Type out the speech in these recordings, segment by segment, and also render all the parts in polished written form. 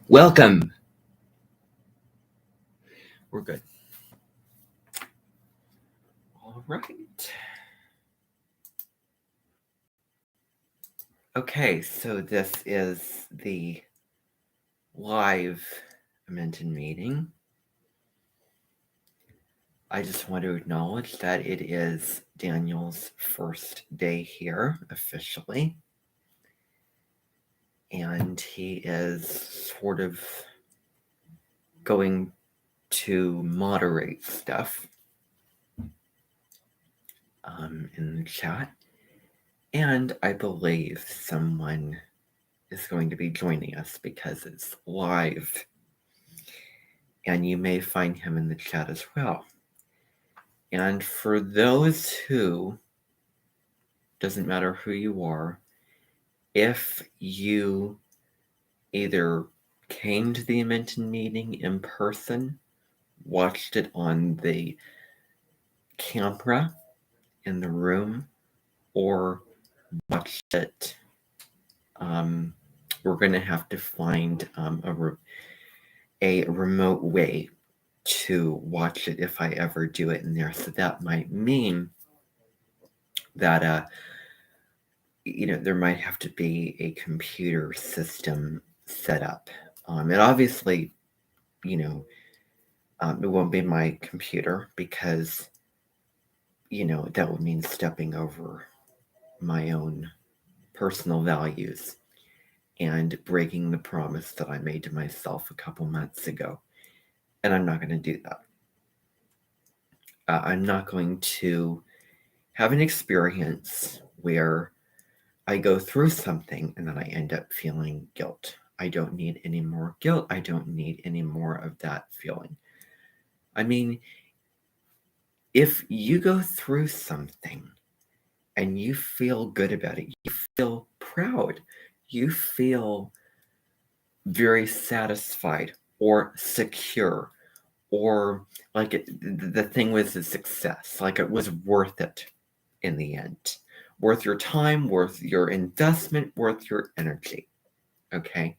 Welcome. We're good. All right. Okay, so this is the live Amenten meeting. I just want to acknowledge that it is Daniel's first day here officially. And he is sort of going to moderate stuff in the chat. And I believe someone is going to be joining us because it's live. And you may find him in the chat as well. And for those who, doesn't matter who you are, if you either came to the Amenten meeting in person, watched it on the camera in the room, or watched it, we're going to have to find a remote way to watch it if I ever do it in there. So that might mean that there might have to be a computer system set up. And obviously, it won't be my computer because, that would mean stepping over my own personal values and breaking the promise that I made to myself a couple months ago. And I'm not going to do that. I'm not going to have an experience where I go through something and then I end up feeling guilt. I don't need any more guilt. I don't need any more of that feeling. I mean, if you go through something and you feel good about it, you feel proud, you feel very satisfied or secure, or like the thing was a success, like it was worth it in the end. Worth your time, worth your investment, worth your energy. Okay?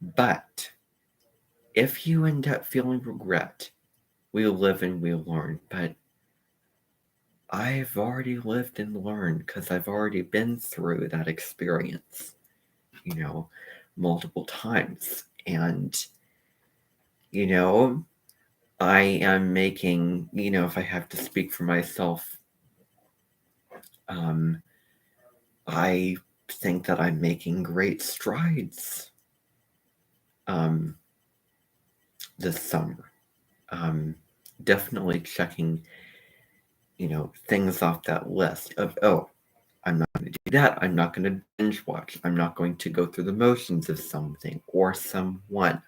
But if you end up feeling regret, we live and we learn. But I've already lived and learned because I've already been through that experience, multiple times. And, I am making, if I have to speak for myself, I think that I'm making great strides this summer. Definitely checking, things off that list of, I'm not going to do that. I'm not going to binge watch. I'm not going to go through the motions of something or someone.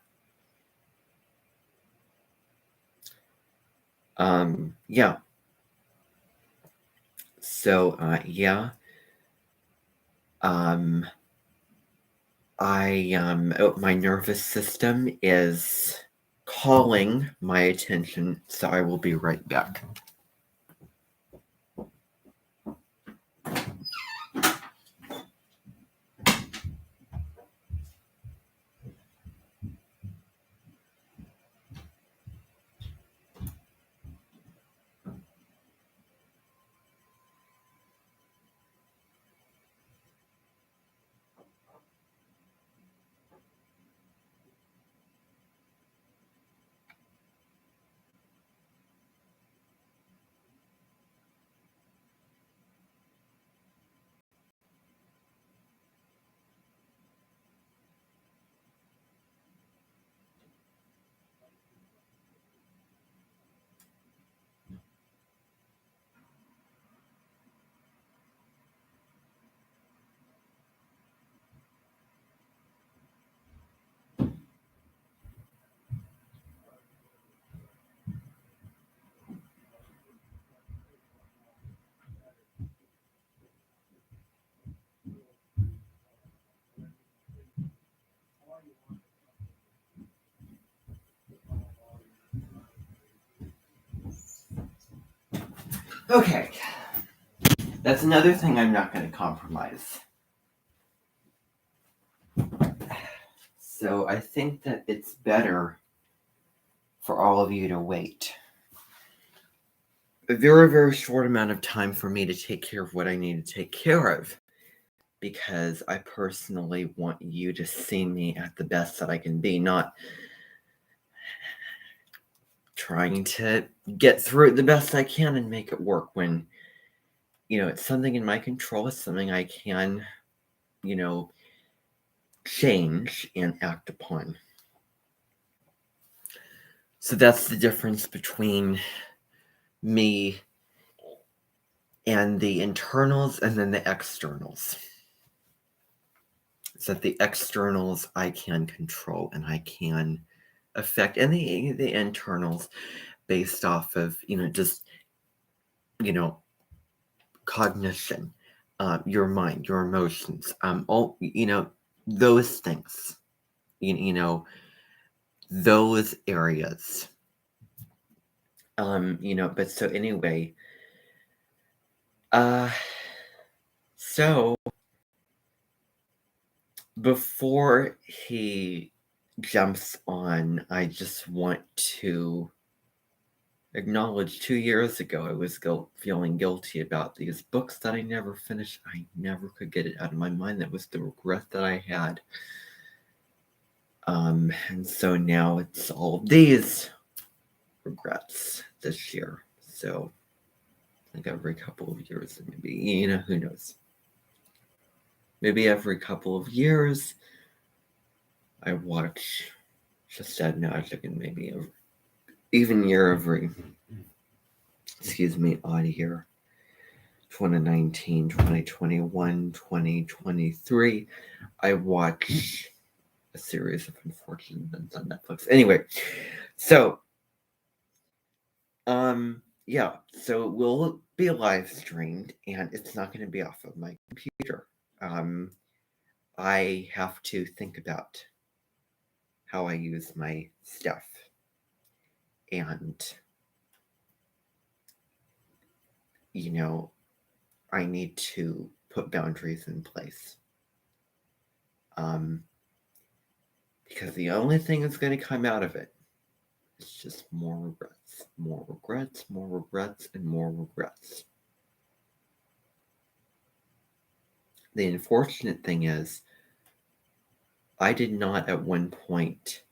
Yeah. So, yeah. My nervous system is calling my attention, so I will be right back. Okay. That's another thing I'm not going to compromise. So I think that it's better for all of you to wait a very, very short amount of time for me to take care of what I need to take care of, because I personally want you to see me at the best that I can be, not trying to get through it the best I can and make it work when, it's something in my control. It's something I can, change and act upon. So that's the difference between me and the internals and then the externals. So that the externals I can control and I can affect, and the internals based off of, just, cognition, your mind, your emotions, all, those things, those areas. But so anyway, so before he jumps on, I just want to acknowledge 2 years ago I was feeling guilty about these books that I never finished. I never could get it out of my mind. That was the regret that I had. And so now it's all of these regrets this year. So I think every couple of years, maybe, who knows? Maybe every couple of years, I watch Just Add Magic, and maybe even every odd year. 2019, 2021, 2023, I watch a series of unfortunate events on Netflix. Anyway, so yeah, so it will be live streamed, and it's not going to be off of my computer. I have to think about how I use my stuff, and I need to put boundaries in place. Because the only thing that's going to come out of it is just more regrets, more regrets, more regrets, and more regrets. The unfortunate thing is, I did not at one point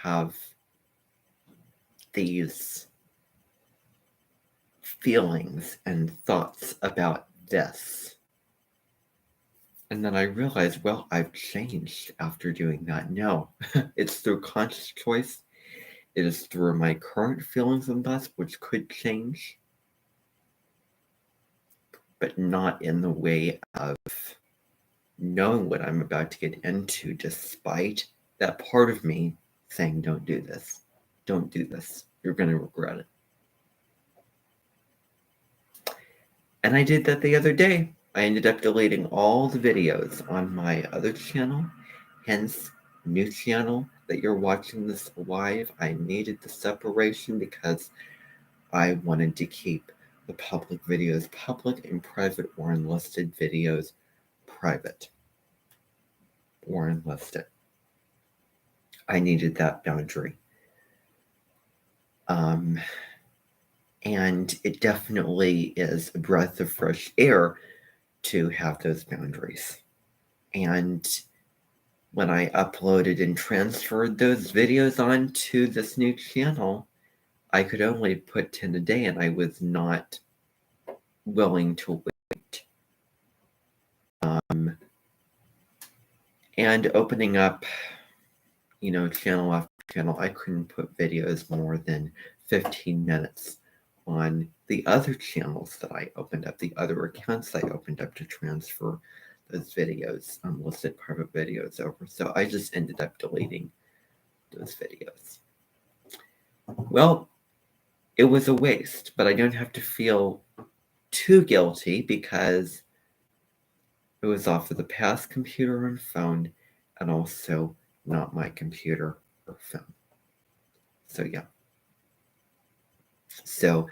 have these feelings and thoughts about this. And then I realized, well, I've changed after doing that. No, it's through conscious choice. It is through my current feelings and thoughts, which could change, but not in the way of knowing what I'm about to get into, despite that part of me saying, don't do this. Don't do this. You're going to regret it. And I did that the other day. I ended up deleting all the videos on my other channel, hence new channel that you're watching this live. I needed the separation because I wanted to keep the public videos public and private or unlisted videos private or unlisted. I needed that boundary. And it definitely is a breath of fresh air to have those boundaries. And when I uploaded and transferred those videos onto this new channel, I could only put 10 a day, and I was not willing to wait. And opening up, channel after channel, I couldn't put videos more than 15 minutes on the other channels that I opened up, the other accounts I opened up to transfer those videos, unlisted private videos over. So I just ended up deleting those videos. Well, it was a waste, but I don't have to feel too guilty because it was off of the past computer and phone, and also not my computer or phone. So yeah. So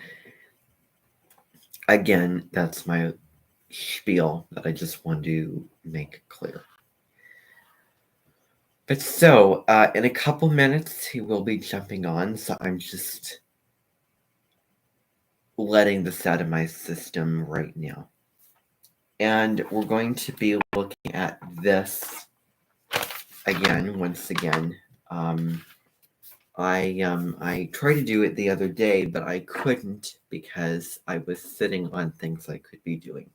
Again, that's my spiel that I just want to make clear. But so, in a couple minutes, he will be jumping on, so I'm just letting this out of my system right now. And we're going to be looking at this again, once again. I tried to do it the other day, but I couldn't because I was sitting on things I could be doing.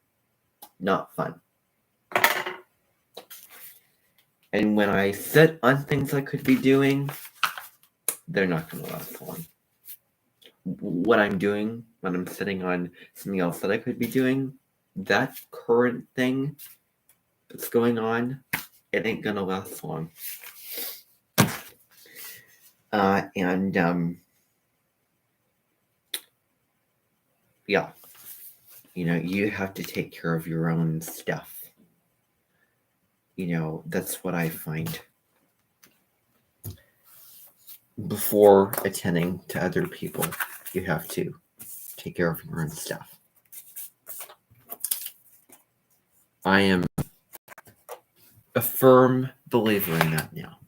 Not fun. And when I sit on things I could be doing, they're not going to last long. What I'm doing when I'm sitting on something else that I could be doing, that current thing that's going on, it ain't going to last long. Yeah, you have to take care of your own stuff. That's what I find before attending to other people. You have to take care of your own stuff. I am a firm believer in that now.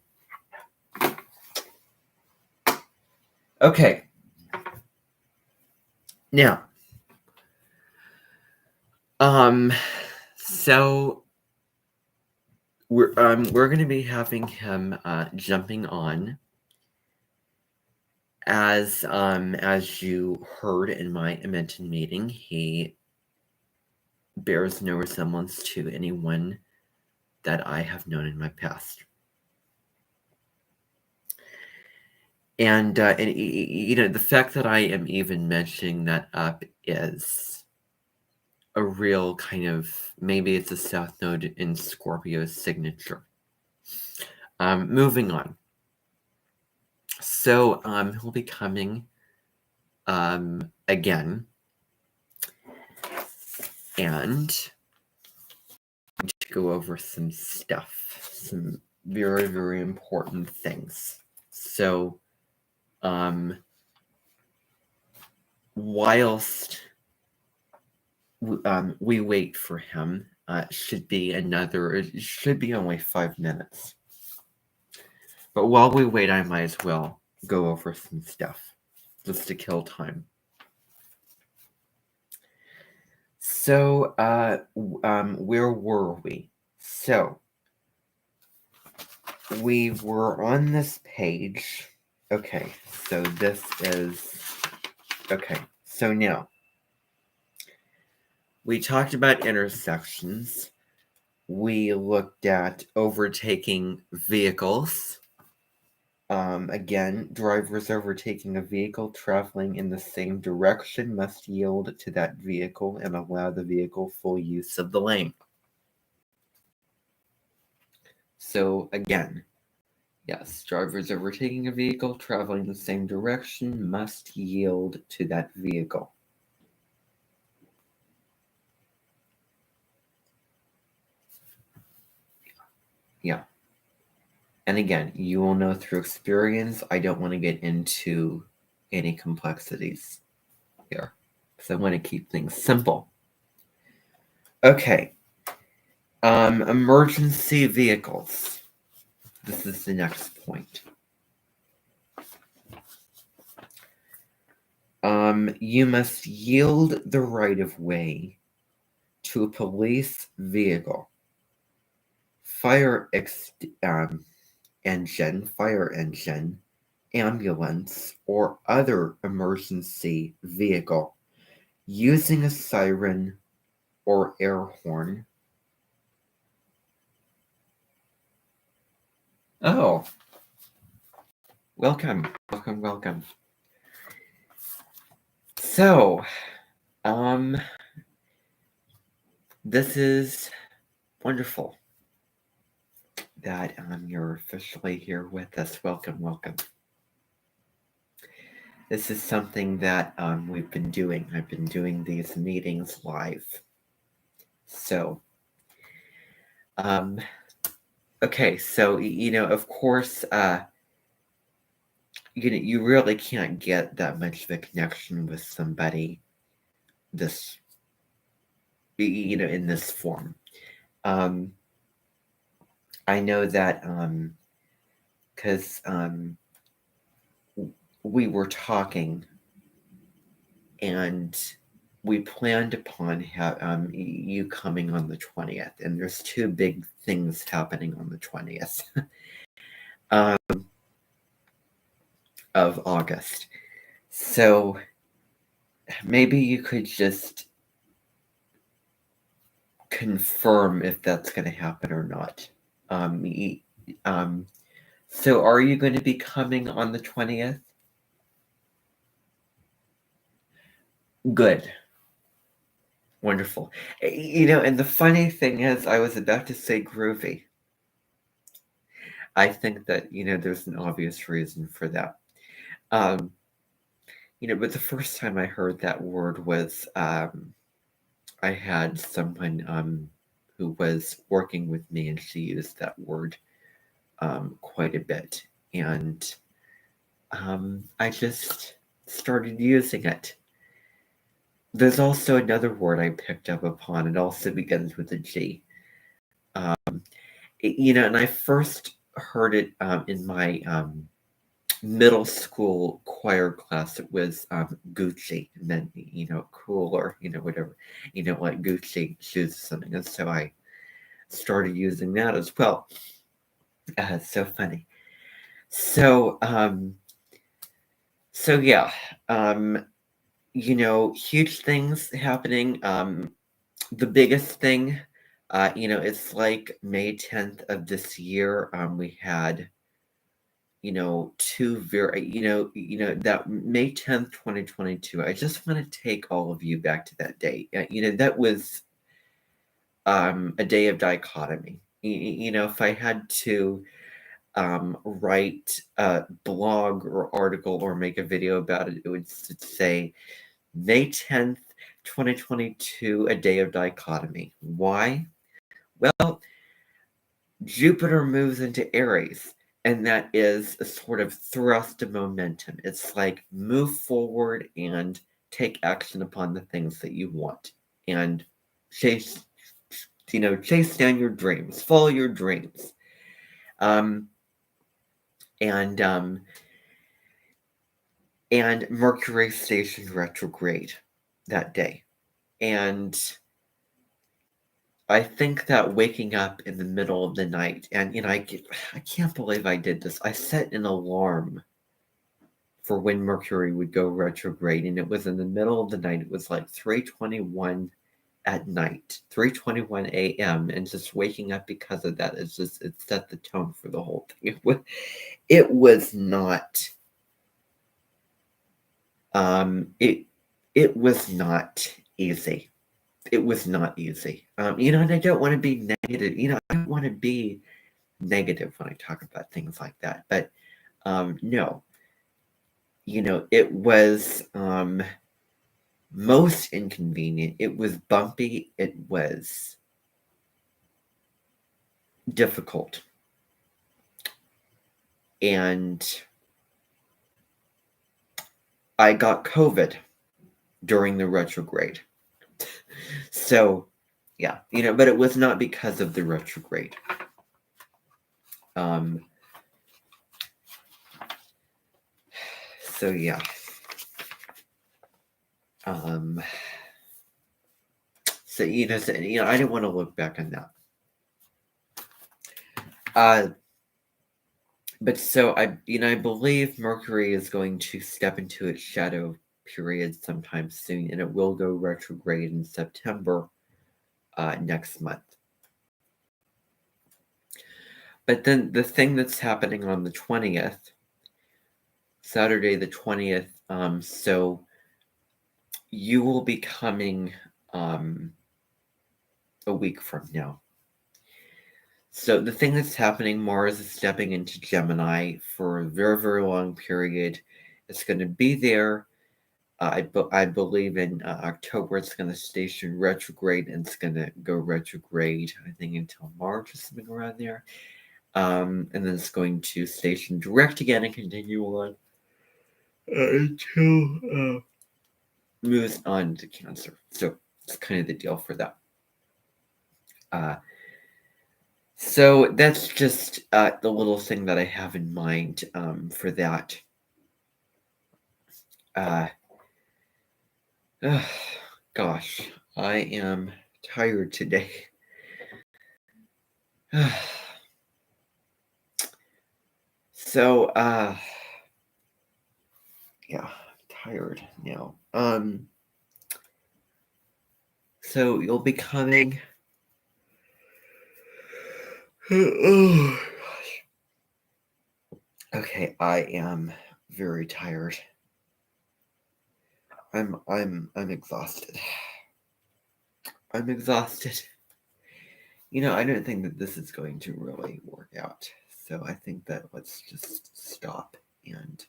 Okay. Now, so we're going to be having him jumping on as you heard in my Amenten meeting. He bears no resemblance to anyone that I have known in my past. And the fact that I am even mentioning that up is a real kind of, maybe it's a South Node in Scorpio's signature. Moving on. So he'll be coming again, and to go over some stuff, some very, very important things. So whilst we wait for him, it should be only 5 minutes. But while we wait, I might as well go over some stuff just to kill time. So, where were we? So, we were on this page. Okay, so this is... Okay, so now, we talked about intersections. We looked at overtaking vehicles. Again, drivers overtaking a vehicle traveling in the same direction must yield to that vehicle and allow the vehicle full use of the lane. So again, yes, drivers overtaking a vehicle traveling in the same direction must yield to that vehicle. Yeah. And again, you will know through experience. I don't want to get into any complexities here because I want to keep things simple. Okay. Emergency vehicles. This is the next point. You must yield the right of way to a police vehicle, fire engine, ambulance, or other emergency vehicle using a siren or air horn. Oh, welcome. So, this is wonderful that you're officially here with us. Welcome. This is something that we've been doing. I've been doing these meetings live. So, okay, so, of course, you really can't get that much of a connection with somebody this in this form. I know that because we were talking and we planned upon you coming on the 20th, and there's two big things happening on the 20th of August. So maybe you could just confirm if that's going to happen or not. So are you going to be coming on the 20th? Good. Wonderful. And the funny thing is, I was about to say groovy. I think that, there's an obvious reason for that. But the first time I heard that word was I had someone who was working with me, and she used that word quite a bit. And I just started using it. There's also another word I picked up upon. It also begins with a G. And I first heard it in my middle school choir class. It was Gucci, and then cool, or whatever, like Gucci shoes or something. And so I started using that as well. It's so funny. So yeah, huge things happening. The biggest thing, it's like May 10th of this year. We had, two very, that May 10th, 2022. I just want to take all of you back to that day. That was a day of dichotomy. If I had to write a blog or article or make a video about it, it would say May 10th, 2022, a day of dichotomy. Why? Well, Jupiter moves into Aries, and that is a sort of thrust of momentum. It's like move forward and take action upon the things that you want, and chase down your dreams, follow your dreams. And Mercury stationed retrograde that day. And I think that waking up in the middle of the night, and I can't believe I did this. I set an alarm for when Mercury would go retrograde, and it was in the middle of the night. It was like 3:21 at night, 3:21 a.m., and just waking up because of that, it set the tone for the whole thing. It was not it was not easy. It was not easy. And I don't want to be negative. I don't want to be negative when I talk about things like that. But no, it was most inconvenient. It was bumpy. It was difficult. And I got COVID during the retrograde. So, yeah, but it was not because of the retrograde. So, yeah. So, I didn't want to look back on that. But so I believe Mercury is going to step into its shadow period sometime soon, and it will go retrograde in September next month. But then the thing that's happening on the 20th, Saturday the 20th, so you will be coming a week from now. So the thing that's happening, Mars is stepping into Gemini for a very, very long period. It's going to be there. I believe in October it's going to station retrograde, and it's going to go retrograde, I think, until March or something around there. And then it's going to station direct again and continue on until moves on to Cancer. So it's kind of the deal for that. So that's just the little thing that I have in mind for that. Uh, gosh, I am tired today. So, yeah, I'm tired now. So you'll be coming. Oh gosh. Okay, I am very tired. I'm exhausted. I'm exhausted. I don't think that this is going to really work out. So I think that let's just stop, and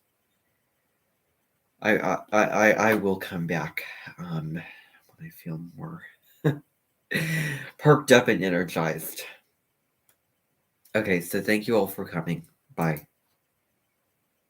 I will come back when I feel more perked up and energized. Okay, so thank you all for coming. Bye.